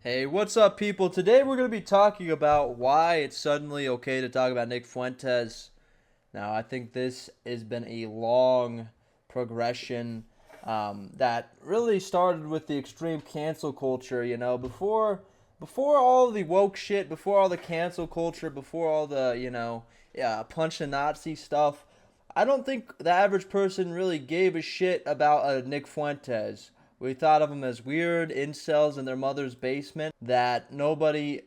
Hey, what's up, people? Today we're going to be talking about why it's suddenly okay to talk about Nick Fuentes. Now, I think this has been a long progression that really started with the extreme cancel culture. Before all the woke shit, before all the cancel culture, before all the punch the Nazi stuff. I don't think the average person really gave a shit about Nick Fuentes. We thought of him as weird incels in their mother's basement that nobody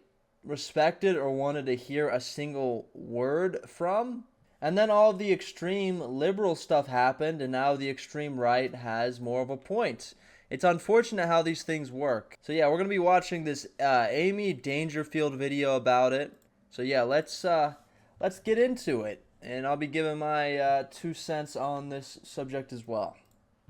respected or wanted to hear a single word from. And then all the extreme liberal stuff happened, and now the extreme right has more of a point. It's unfortunate how these things work. So yeah, we're gonna be watching this Amy Dangerfield video about it. So yeah, let's get into it, and I'll be giving my 2 cents on this subject as well.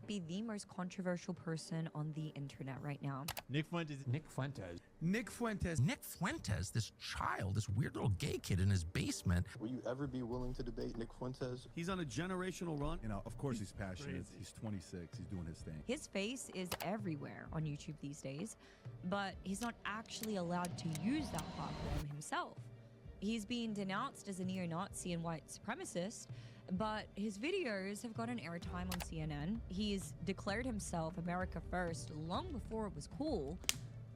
Be the most controversial person on the internet right now. Nick Fuentes. Nick Fuentes. Nick Fuentes. Nick Fuentes, this child, this weird little gay kid in his basement. Will you ever be willing to debate Nick Fuentes? He's on a generational run. You know, of course he's passionate. He's 26. He's doing his thing. His face is everywhere on YouTube these days, but he's not actually allowed to use that platform himself. He's being denounced as a neo-Nazi and white supremacist, but his videos have gotten airtime on CNN. He's declared himself America first long before it was cool,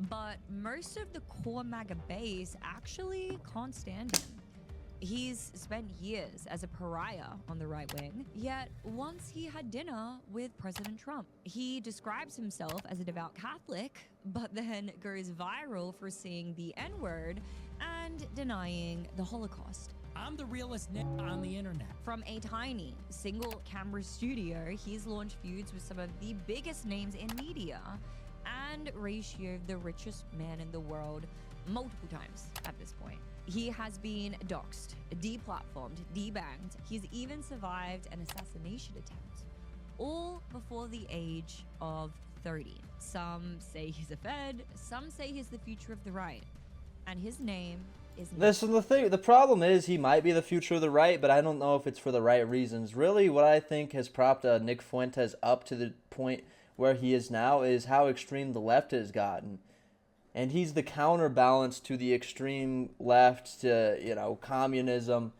but most of the core MAGA base actually can't stand him. He's spent years as a pariah on the right wing, yet once he had dinner with President Trump. He describes himself as a devout Catholic, but then goes viral for saying the N-word and denying the Holocaust. I'm the realest Nick on the internet. From a tiny single camera studio, he's launched feuds with some of the biggest names in media and ratioed the richest man in the world multiple times at this point. He has been doxxed, deplatformed, debanged. He's even survived an assassination attempt, all before the age of 30. Some say he's a Fed, some say he's the future of the right, and his name is Nick. This is the thing. The problem is he might be the future of the right, but I don't know if it's for the right reasons. Really, what I think has propped Nick Fuentes up to the point where he is now is how extreme the left has gotten. And he's the counterbalance to the extreme left, to, communism.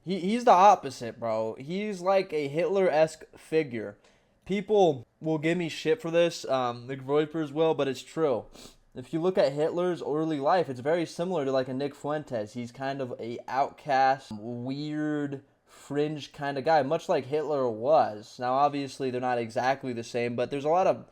He's the opposite, bro. He's like a Hitler-esque figure. People will give me shit for this, the Groypers will, but it's true. If you look at Hitler's early life, it's very similar to like a Nick Fuentes. He's kind of a outcast, weird, fringe kind of guy, much like Hitler was. Now, obviously, they're not exactly the same, but there's a lot of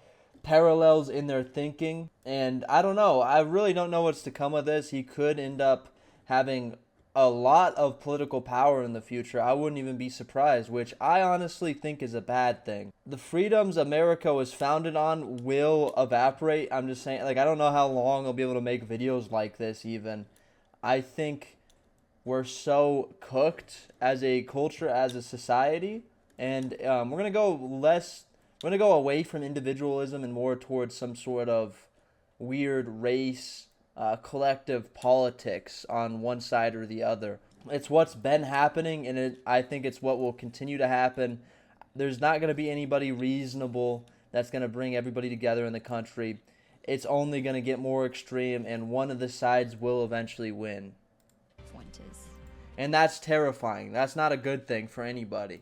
parallels in their thinking. And I don't know. I really don't know what's to come of this. He could end up having a lot of political power in the future. I wouldn't even be surprised, which I honestly think is a bad thing. The freedoms America was founded on will evaporate. I'm just saying, like, I don't know how long I'll be able to make videos like this even. I think we're so cooked as a culture, as a society, and we're going to go away from individualism and more towards some sort of weird race collective politics on one side or the other. It's what's been happening, and I think it's what will continue to happen. There's not going to be anybody reasonable that's going to bring everybody together in the country. It's only going to get more extreme, and one of the sides will eventually win. Fuentes. And that's terrifying. That's not a good thing for anybody.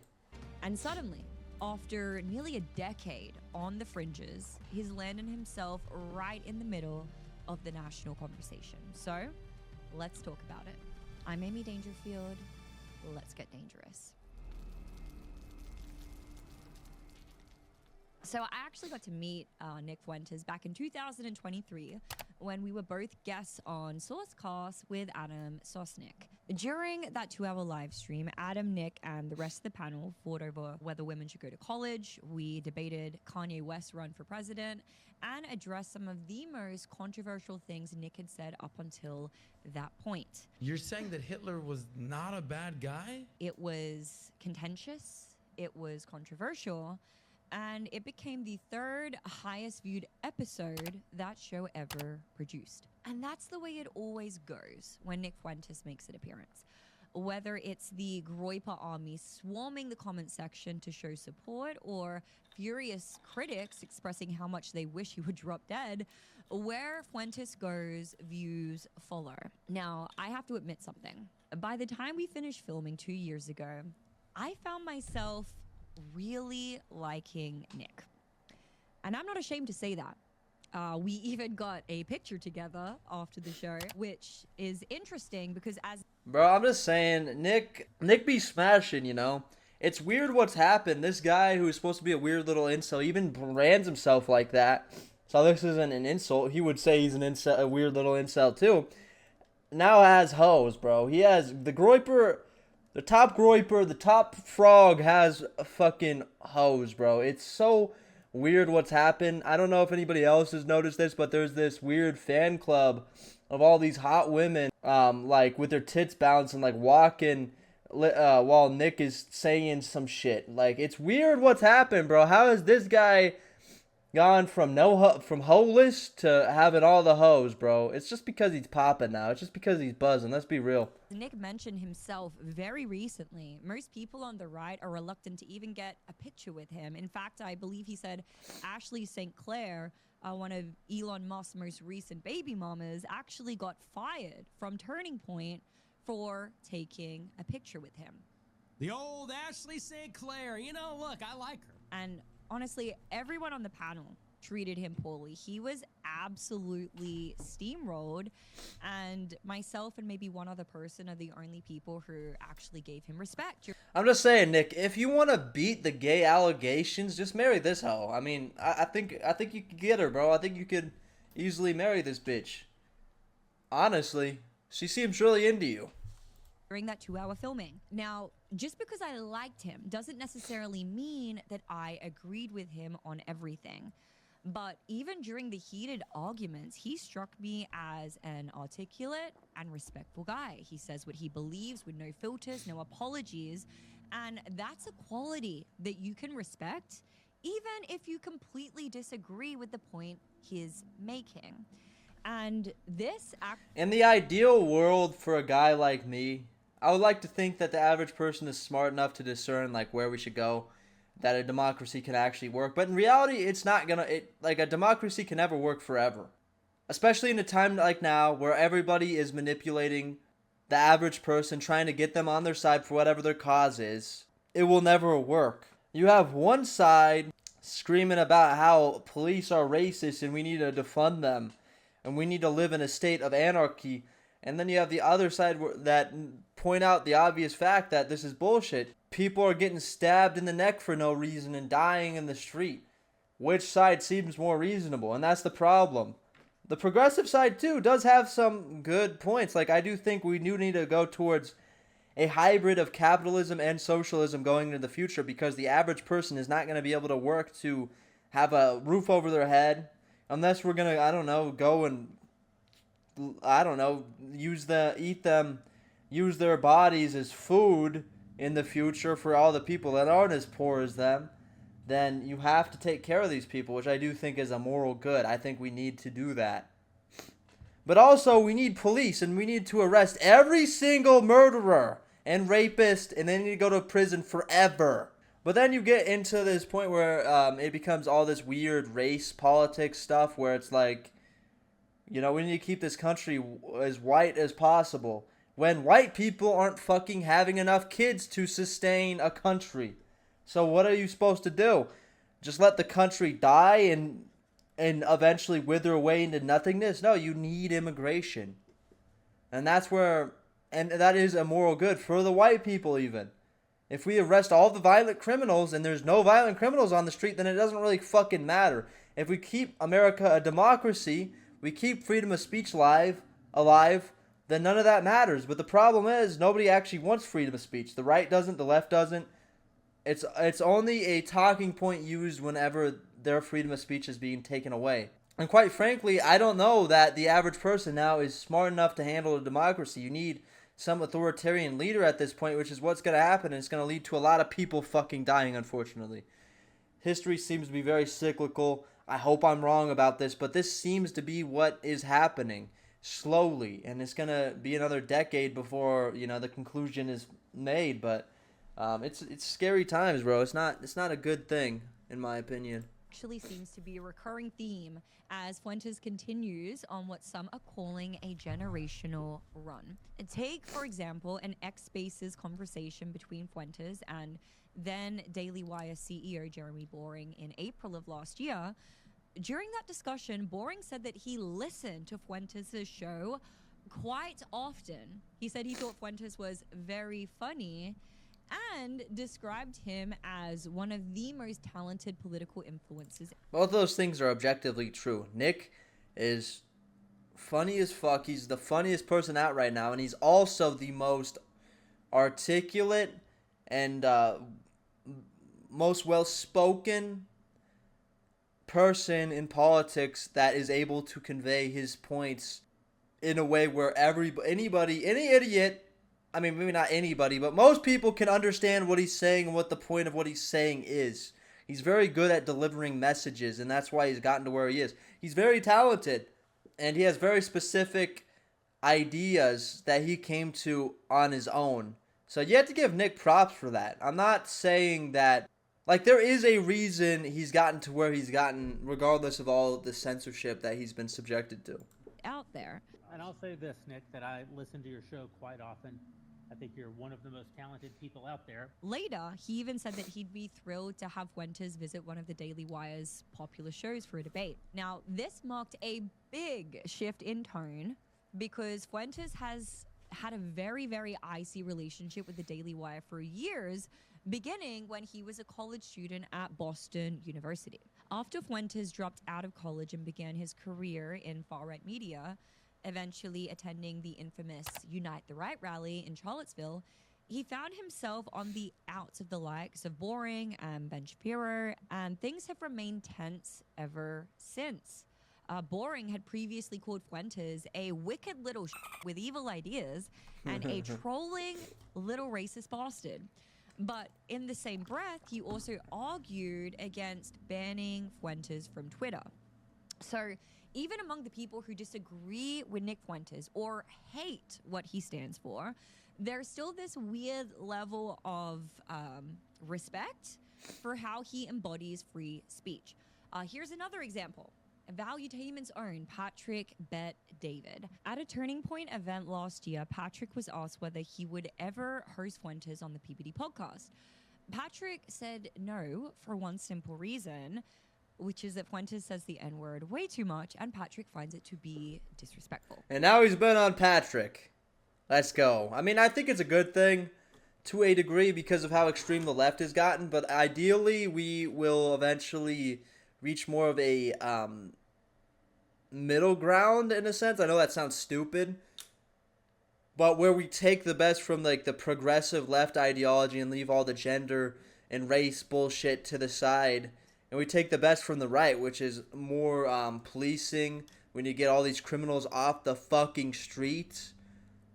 And suddenly, after nearly a decade on the fringes, he's landed himself right in the middle of the national conversation. So, let's talk about it. I'm Amy Dangerfield. Let's get dangerous. So I actually got to meet Nick Fuentes back in 2023 when we were both guests on Sourcecast with Adam Sosnick. During that 2-hour live stream, Adam, Nick, and the rest of the panel fought over whether women should go to college. We debated Kanye West's run for president and addressed some of the most controversial things Nick had said up until that point. You're saying that Hitler was not a bad guy? It was contentious, it was controversial, and it became the third highest viewed episode that show ever produced. And that's the way it always goes when Nick Fuentes makes an appearance. Whether it's the Groiper army swarming the comment section to show support, or furious critics expressing how much they wish he would drop dead, where Fuentes goes, views follow. Now, I have to admit something. By the time we finished filming 2 years ago, I found myself really liking Nick. And I'm not ashamed to say that. We even got a picture together after the show, which is interesting because as... Bro, I'm just saying, Nick be smashing, you know? It's weird what's happened. This guy who's supposed to be a weird little incel even brands himself like that. So this isn't an insult. He would say he's an incel, a weird little incel too. Now has hoes, bro. He has the Groiper, the top Groiper, the top frog has fucking hoes, bro. It's so weird what's happened. I don't know if anybody else has noticed this, but there's this weird fan club of all these hot women, like with their tits bouncing, like walking, while Nick is saying some shit. Like, it's weird what's happened, bro. How has this guy gone from from hoeless to having all the hoes, bro? It's just because he's popping now. It's just because he's buzzing. Let's be real. Nick mentioned himself very recently, most people on the right are reluctant to even get a picture with him. In fact, I believe he said Ashley St. Clair, one of Elon Musk's most recent baby mamas, actually got fired from Turning Point for taking a picture with him. The old Ashley St. Clair. You know, look, I like her. And honestly, everyone on the panel treated him poorly. He was absolutely steamrolled, and myself and maybe one other person are the only people who actually gave him respect. I'm just saying, Nick, if you want to beat the gay allegations, just marry this hoe. I mean, I think you could get her, bro. I think you could easily marry this bitch. Honestly, she seems really into you. During that 2-hour filming. Now, just because I liked him doesn't necessarily mean that I agreed with him on everything. But even during the heated arguments, he struck me as an articulate and respectful guy. He says what he believes with no filters, no apologies. And that's a quality that you can respect, even if you completely disagree with the point he's making. And this in the ideal world for a guy like me, I would like to think that the average person is smart enough to discern like where we should go, that a democracy can actually work. But in reality, it's not gonna. Like, a democracy can never work forever, especially in a time like now where everybody is manipulating the average person, trying to get them on their side for whatever their cause is. It will never work. You have one side screaming about how police are racist and we need to defund them, and we need to live in a state of anarchy. And then you have the other side that point out the obvious fact that this is bullshit. People are getting stabbed in the neck for no reason and dying in the street. Which side seems more reasonable? And that's the problem. The progressive side, too, does have some good points. Like, I do think we do need to go towards a hybrid of capitalism and socialism going into the future, because the average person is not going to be able to work to have a roof over their head unless we're going to, I don't know, go and use their bodies as food in the future for all the people that aren't as poor as them. Then you have to take care of these people, which I do think is a moral good. I think we need to do that. But also, we need police, and we need to arrest every single murderer and rapist, and they need to go to prison forever. But then you get into this point where it becomes all this weird race politics stuff, where it's like, you know, we need to keep this country as white as possible, when white people aren't fucking having enough kids to sustain a country. So what are you supposed to do? Just let the country die and eventually wither away into nothingness? No, you need immigration. And that's where, and that is a moral good for the white people even. If we arrest all the violent criminals and there's no violent criminals on the street, then it doesn't really fucking matter. If we keep America a democracy, we keep freedom of speech alive, then none of that matters. But the problem is, nobody actually wants freedom of speech. The right doesn't, the left doesn't. It's only a talking point used whenever their freedom of speech is being taken away. And quite frankly, I don't know that the average person now is smart enough to handle a democracy. You need some authoritarian leader at this point, which is what's going to happen. And it's going to lead to a lot of people fucking dying, unfortunately. History seems to be very cyclical. I hope I'm wrong about this, but this seems to be what is happening. slowly, and it's gonna be another decade before the conclusion is made. But it's scary times, bro. It's not a good thing in my opinion. Actually seems to be a recurring theme as Fuentes continues on what some are calling a generational run. Take, for example, an X Spaces conversation between Fuentes and then Daily Wire CEO Jeremy Boring in April of last year. During that discussion, Boring said that he listened to Fuentes' show quite often. He said he thought Fuentes was very funny and described him as one of the most talented political influences. Both of those things are objectively true. Nick is funny as fuck. He's the funniest person out right now, and he's also the most articulate and most well-spoken person in politics that is able to convey his points in a way where any idiot, I mean, maybe not anybody, but most people can understand what he's saying and what the point of what he's saying is. He's very good at delivering messages, and that's why he's gotten to where he is. He's very talented, and he has very specific ideas that he came to on his own. So you have to give Nick props for that. I'm not saying that, like, there is a reason he's gotten to where he's gotten, regardless of all of the censorship that he's been subjected to. Out there. And I'll say this, Nick, that I listen to your show quite often. I think you're one of the most talented people out there. Later, he even said that he'd be thrilled to have Fuentes visit one of the Daily Wire's popular shows for a debate. Now, this marked a big shift in tone because Fuentes has had a very, very icy relationship with the Daily Wire for years, beginning when he was a college student at Boston University. After Fuentes dropped out of college and began his career in far-right media, eventually attending the infamous Unite the Right rally in Charlottesville, he found himself on the outs of the likes of Boring and Ben Shapiro, and things have remained tense ever since. Boring had previously called Fuentes a wicked little with evil ideas and a trolling little racist bastard. But in the same breath, he also argued against banning Fuentes from Twitter. So even among the people who disagree with Nick Fuentes or hate what he stands for, there's still this weird level of respect for how he embodies free speech. Here's another example. Valuetainment's own Patrick Bet David. At a Turning Point event last year, Patrick was asked whether he would ever host Fuentes on the PPD podcast. Patrick said no for one simple reason, which is that Fuentes says the N-word way too much, and Patrick finds it to be disrespectful. And now he's been on Patrick. Let's go. I mean, I think it's a good thing to a degree because of how extreme the left has gotten, but ideally we will eventually reach more of a middle ground in a sense. I know that sounds stupid, but where we take the best from like the progressive left ideology and leave all the gender and race bullshit to the side, and we take the best from the right, which is more policing. When you get all these criminals off the fucking streets,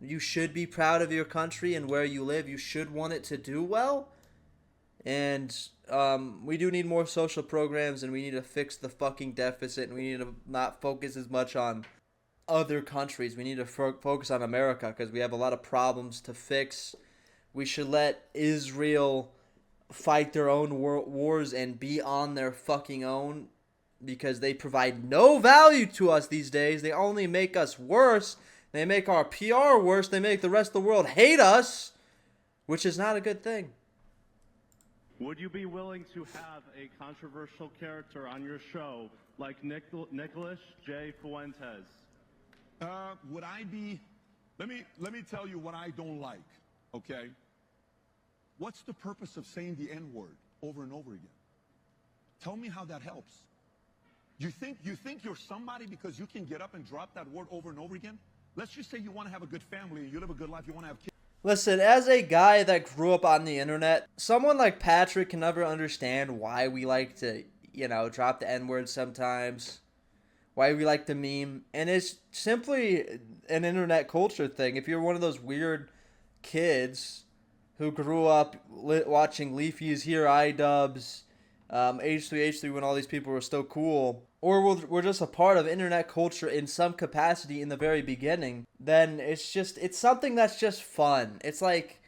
you should be proud of your country and where you live. You should want it to do well. And we do need more social programs, and we need to fix the fucking deficit, and we need to not focus as much on other countries. We need to focus on America because we have a lot of problems to fix. We should let Israel fight their own wars and be on their fucking own because they provide no value to us these days. They only make us worse. They make our PR worse. They make the rest of the world hate us, which is not a good thing. Would you be willing to have a controversial character on your show like Nicholas J. Fuentes? Would I be? Let me tell you what I don't like. Okay. What's the purpose of saying the N-word over and over again? Tell me how that helps. You think you're somebody because you can get up and drop that word over and over again? Let's just say you want to have a good family and you live a good life. You want to have kids. Listen, as a guy that grew up on the internet, someone like Patrick can never understand why we like to, drop the N-word sometimes, why we like to meme, and it's simply an internet culture thing. If you're one of those weird kids who grew up watching Leafy's Here iDubbbz, H3H3 when all these people were still cool, or we're just a part of internet culture in some capacity in the very beginning, then it's something that's just fun. It's like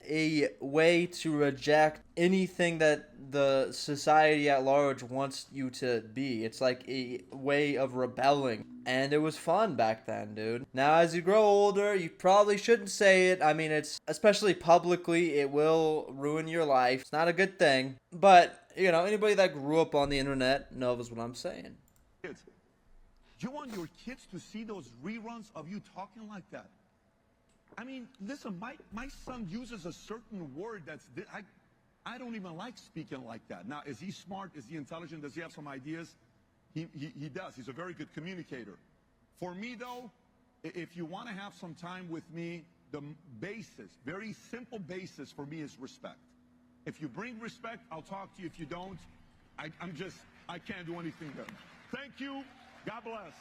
a way to reject anything that the society at large wants you to be. It's like a way of rebelling. And it was fun back then, dude. Now, as you grow older, you probably shouldn't say it. I mean, it's, especially publicly, it will ruin your life. It's not a good thing. But, you know, anybody that grew up on the internet knows what I'm saying. Kids, you want your kids to see those reruns of you talking like that? I mean, listen, my son uses a certain word I don't even like speaking like that. Now, is he smart? Is he intelligent? Does he have some ideas? He does. He's a very good communicator. For me, though, if you want to have some time with me, the basis, very simple basis for me is respect. If you bring respect, I'll talk to you. If you don't, I can't do anything good. Thank you. God bless.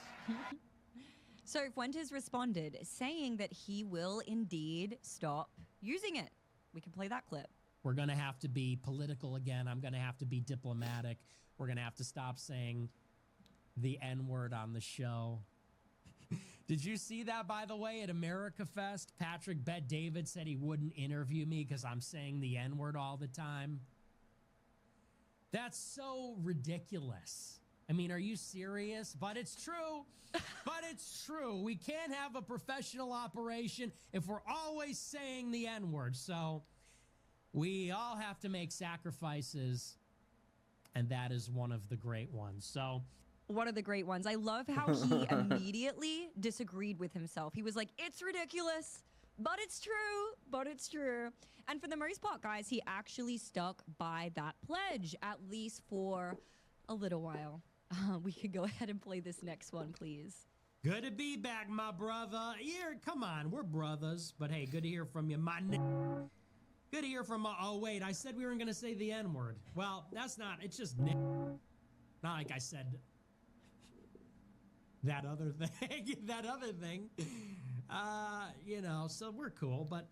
So Fuentes responded, saying that he will indeed stop using it. We can play that clip. We're going to have to be political again. I'm going to have to be diplomatic. We're going to have to stop saying the N-word on the show. Did you see that, by the way, at America Fest? Patrick Bet-David said he wouldn't interview me because I'm saying the N-word all the time. That's so ridiculous. I mean, are you serious? But it's true. But it's true. We can't have a professional operation if we're always saying the N-word. So we all have to make sacrifices, and that is one of the great ones. So one of the great ones. I love how he immediately disagreed with himself. He was like, it's ridiculous, but it's true, but it's true. And for the most part, guys, he actually stuck by that pledge, at least for a little while. We could go ahead and play this next one, please. good to be back, my brother. Here, come on, we're brothers. But hey, good to hear from you, good to hear from, oh wait, I said we weren't going to say the N-word. Well, that's not, it's just Not like I said that other thing, you know, so we're cool, but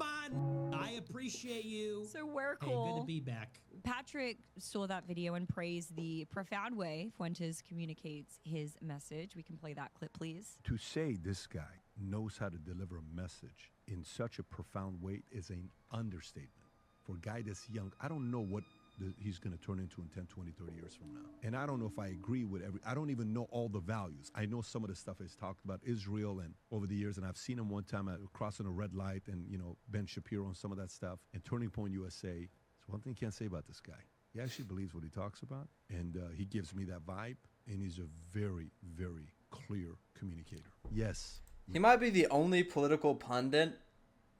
I appreciate you. So we're Hey, cool. good to be back. Patrick saw that video and praised the profound way Fuentes communicates his message. We can play that clip, please. To say this guy knows how to deliver a message in such a profound way is an understatement. For a guy this young, I don't know what he's going to turn into in 10, 20, 30 years from now. And I don't know if I agree with I don't even know all the values. I know some of the stuff he's talked about Israel and over the years, and I've seen him one time crossing a red light and, you know, Ben Shapiro and some of that stuff. And Turning Point USA, there's one thing you can't say about this guy. He actually believes what he talks about, and he gives me that vibe, and he's a very, very clear communicator. Yes. He might be the only political pundit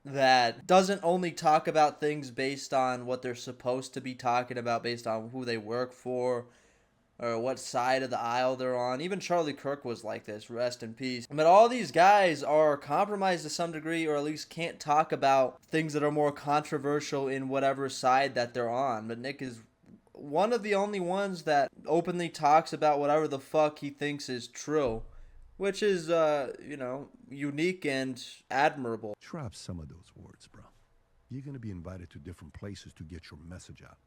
that doesn't only talk about things based on what they're supposed to be talking about, based on who they work for or what side of the aisle they're on. Even Charlie Kirk was like this, rest in peace. But all these guys are compromised to some degree, or at least can't talk about things that are more controversial in whatever side that they're on. But Nick is one of the only ones that openly talks about whatever the fuck he thinks is true, which is, you know, unique and admirable. Drop some of those words, bro. You're going to be invited to different places to get your message out.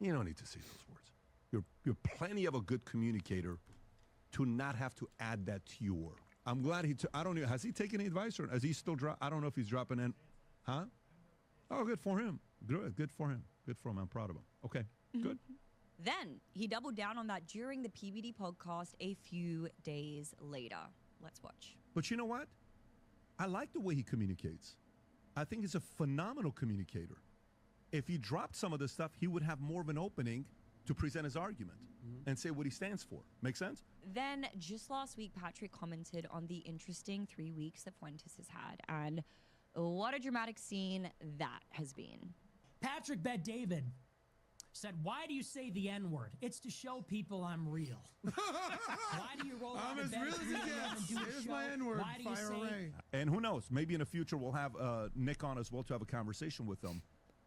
You don't need to say those words. You're plenty of a good communicator to not have to add that to your work. I'm glad I don't know, has he taken any advice, or has he still I don't know if he's dropping in. Huh? Oh, good for him. Good for him. Good for him. I'm proud of him. Okay, good. Then he doubled down on that during the PBD podcast a few days later. Let's watch. But you know what? I like the way he communicates. I think he's a phenomenal communicator. If he dropped some of this stuff, he would have more of an opening to present his argument and say what he stands for. Make sense? Then just last week, Patrick commented on the interesting 3 weeks that Fuentes has had, and what a dramatic scene that has been. Patrick Bet-David said, why do you say the N-word? It's to show people I'm real. Why do you roll out of bed at 3 a.m. and do a show? my N-word, Why do you fire say... away. And who knows? Maybe in the future we'll have Nick on as well to have a conversation with him.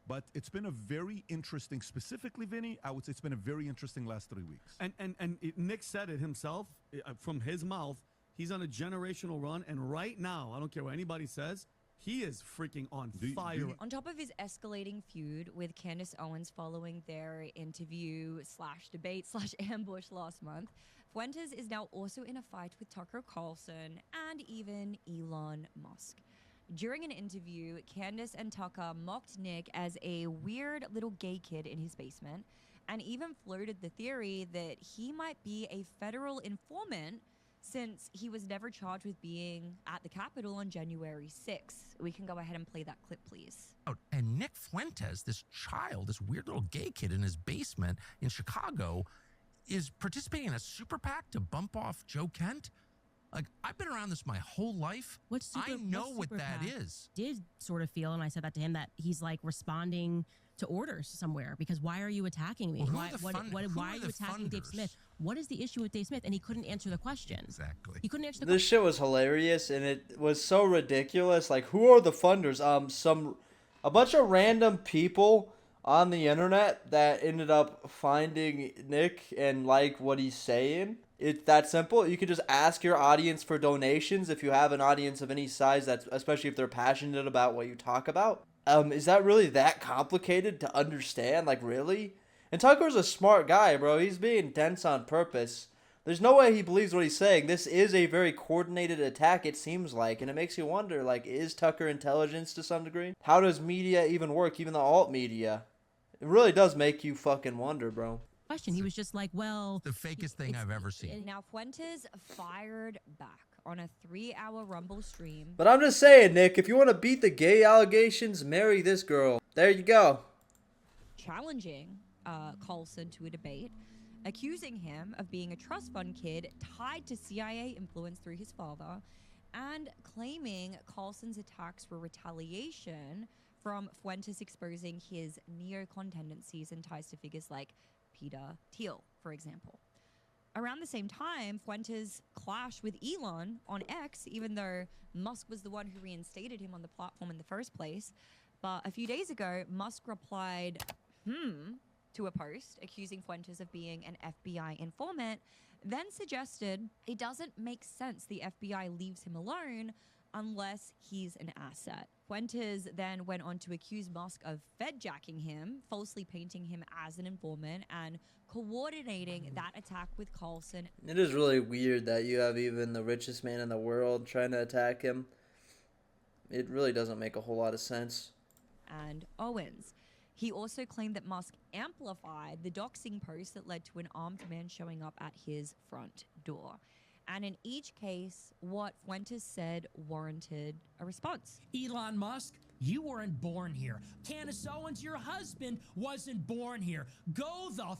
But it's been a very interesting, specifically, Vinny, I would say it's been a very interesting last 3 weeks. And Nick said it himself, from his mouth, he's on a generational run, and right now, I don't care what anybody says, he is freaking on fire. On top of his escalating feud with Candace Owens following their interview /debate/ambush last month, Fuentes is now also in a fight with Tucker Carlson and even Elon Musk. During an interview, Candace and Tucker mocked Nick as a weird little gay kid in his basement and even floated the theory that he might be a federal informant since he was never charged with being at the Capitol on January 6th. We can go ahead and play that clip, please. And Nick Fuentes, this child, this weird little gay kid in his basement in Chicago, is participating in a super PAC to bump off Joe Kent. Like, I've been around this my whole life. I know what that is. Did sort of feel, and I said that to him, that he's like responding to orders somewhere, because why are you attacking me? Well, why are you attacking Dave Smith? What is the issue with Dave Smith? And he couldn't answer the question. Exactly. He couldn't answer the This shit was hilarious, and it was so ridiculous. Like, who are the funders? A bunch of random people on the internet that ended up finding Nick and like what he's saying. It's that simple. You could just ask your audience for donations if you have an audience of any size, that's especially if they're passionate about what you talk about. Is that really that complicated to understand? Like, really? And Tucker's a smart guy, bro. He's being dense on purpose. There's no way he believes what he's saying. This is a very coordinated attack, it seems like, and it makes you wonder, like, is Tucker intelligence to some degree? How does media even work, even the alt media? It really does make you fucking wonder, bro. Question. He was just like, well... The fakest thing I've ever seen. Now, Fuentes fired back on a 3-hour Rumble stream. But I'm just saying, Nick, if you want to beat the gay allegations, marry this girl. There you go. Challenging Carlson to a debate, accusing him of being a trust fund kid tied to CIA influence through his father, and claiming Carlson's attacks were retaliation from Fuentes exposing his neocon tendencies and ties to figures like Peter Thiel, for example. Around the same time, Fuentes clashed with Elon on X, even though Musk was the one who reinstated him on the platform in the first place. But a few days ago, Musk replied, to a post accusing Fuentes of being an FBI informant, then suggested it doesn't make sense the FBI leaves him alone unless he's an asset. Fuentes then went on to accuse Musk of fedjacking him, falsely painting him as an informant, and coordinating that attack with Carlson. It is really weird that you have even the richest man in the world trying to attack him. It really doesn't make a whole lot of sense. And Owens. He also claimed that Musk amplified the doxing post that led to an armed man showing up at his front door. And in each case, what Fuentes said warranted a response. Elon Musk, you weren't born here. Candace Owens, your husband, wasn't born here. Go the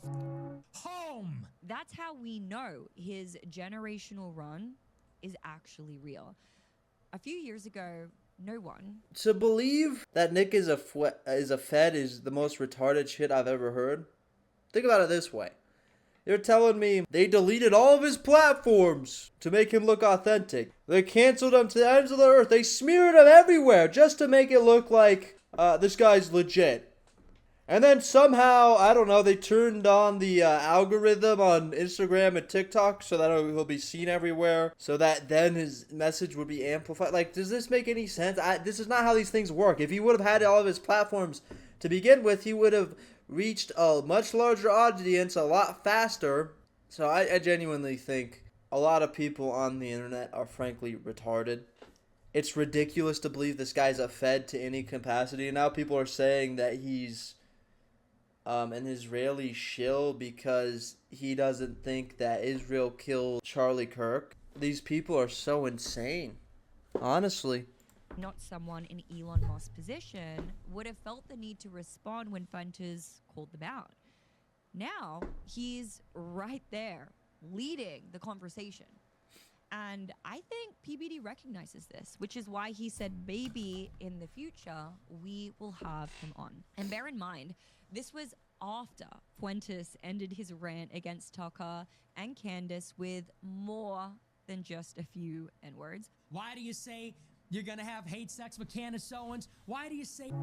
home. That's how we know his generational run is actually real. A few years ago, no one. To believe that Nick is a Fed is the most retarded shit I've ever heard. Think about it this way. You're telling me they deleted all of his platforms to make him look authentic. They canceled him to the ends of the earth. They smeared him everywhere just to make it look like this guy's legit. And then somehow, I don't know, they turned on the algorithm on Instagram and TikTok so that he'll be seen everywhere. So that then his message would be amplified. Like, does this make any sense? This is not how these things work. If he would have had all of his platforms to begin with, he would have reached a much larger audience a lot faster. So I genuinely think a lot of people on the internet are frankly retarded. It's ridiculous to believe this guy's a Fed to any capacity. And now people are saying that he's an Israeli shill because he doesn't think that Israel killed Charlie Kirk. These people are so insane, honestly. Not someone in Elon Musk's position would have felt the need to respond when Fuentes called them out. Now, he's right there, leading the conversation. And I think PBD recognizes this, which is why he said maybe in the future we will have him on. And bear in mind, this was after Fuentes ended his rant against Tucker and Candace with more than just a few N-words. Why do you say you're going to have hate sex with Candace Owens? Why do you say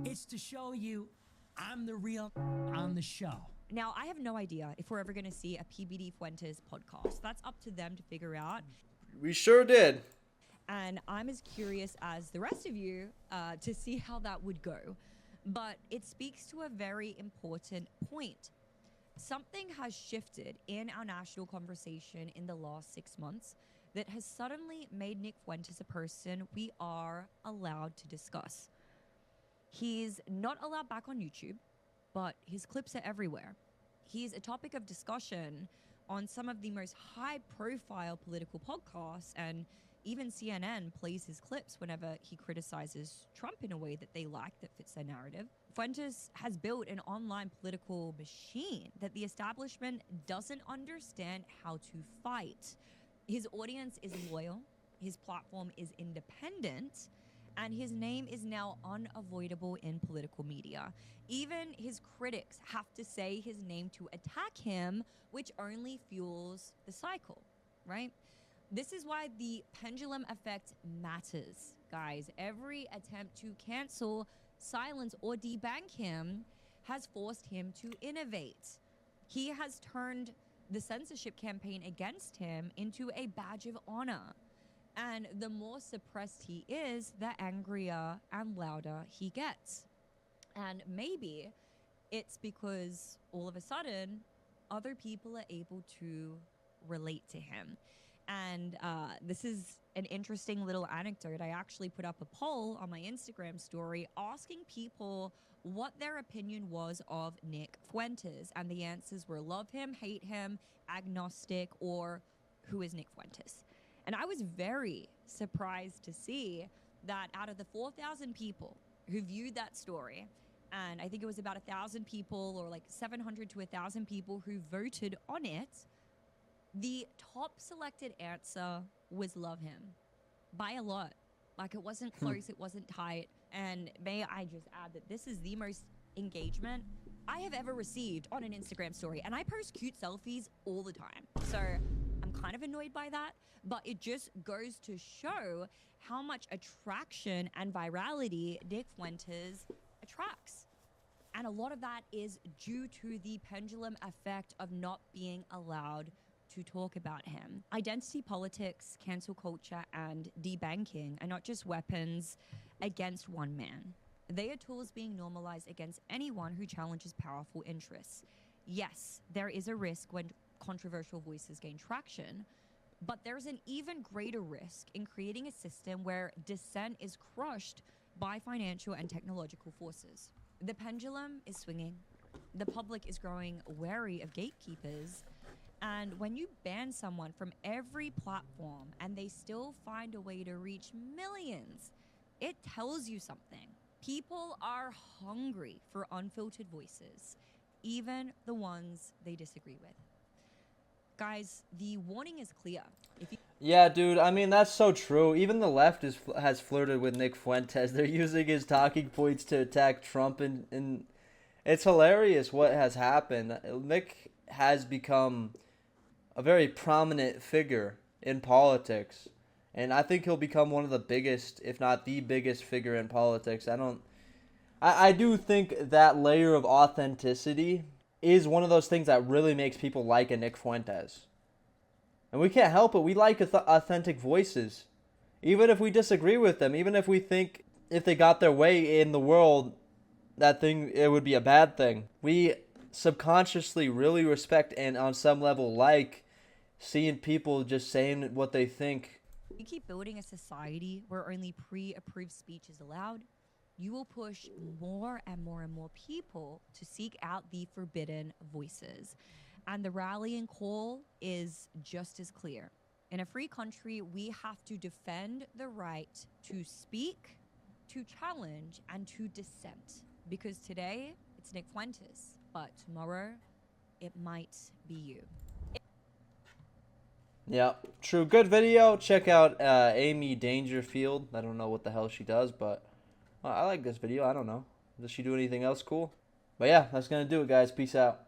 it's to show you I'm the real on the show? Now, I have no idea if we're ever going to see a PBD Fuentes podcast. That's up to them to figure out. We sure did. And I'm as curious as the rest of you to see how that would go. But it speaks to a very important point. Something has shifted in our national conversation in the last 6 months that has suddenly made Nick Fuentes a person we are allowed to discuss. He's not allowed back on YouTube, but his clips are everywhere. He's a topic of discussion on some of the most high-profile political podcasts, and even CNN plays his clips whenever he criticizes Trump in a way that they like, that fits their narrative. Fuentes has built an online political machine that the establishment doesn't understand how to fight. His audience is loyal, his platform is independent, and his name is now unavoidable in political media. Even his critics have to say his name to attack him, which only fuels the cycle, right? This is why the pendulum effect matters, guys. Every attempt to cancel, silence, or debank him has forced him to innovate. He has turned the censorship campaign against him into a badge of honor. And the more suppressed he is, the angrier and louder he gets. And maybe it's because all of a sudden, other people are able to relate to him. And this is an interesting little anecdote. I actually put up a poll on my Instagram story asking people what their opinion was of Nick Fuentes. And the answers were love him, hate him, agnostic, or who is Nick Fuentes? And I was very surprised to see that out of the 4,000 people who viewed that story, and I think it was about 1,000 people, or like 700 to 1,000 people who voted on it, the top selected answer was love him by a lot. Like, it wasn't close, it wasn't tight. And may I just add that this is the most engagement I have ever received on an Instagram story. And I post cute selfies all the time. So I'm kind of annoyed by that, but it just goes to show how much attraction and virality Nick Fuentes attracts. And a lot of that is due to the pendulum effect of not being allowed to talk about him. Identity politics, cancel culture, and debanking are not just weapons against one man. They are tools being normalized against anyone who challenges powerful interests. Yes, there is a risk when controversial voices gain traction, but there's an even greater risk in creating a system where dissent is crushed by financial and technological forces. The pendulum is swinging. The public is growing wary of gatekeepers. And when you ban someone from every platform and they still find a way to reach millions, it tells you something. People are hungry for unfiltered voices, even the ones they disagree with. Guys, the warning is clear. Yeah, dude, I mean, that's so true. Even the left has flirted with Nick Fuentes. They're using his talking points to attack Trump, and it's hilarious what has happened. Nick has become a very prominent figure in politics, and I think he'll become one of the biggest, if not the biggest figure in politics. I do think that layer of authenticity is one of those things that really makes people like a Nick Fuentes. And we can't help it. We like authentic voices. Even if we disagree with them, even if we think if they got their way in the world, it would be a bad thing. We subconsciously really respect and on some level like seeing people just saying what they think. We keep building a society where only pre-approved speech is allowed. You will push more and more and more people to seek out the forbidden voices. And the rallying call is just as clear. In a free country, we have to defend the right to speak, to challenge, and to dissent. Because today, it's Nick Fuentes, but tomorrow, it might be you. Yeah, true. Good video. Check out Amy Dangerfield. I don't know what the hell she does, but I like this video. I don't know. Does she do anything else cool? But yeah, that's going to do it, guys. Peace out.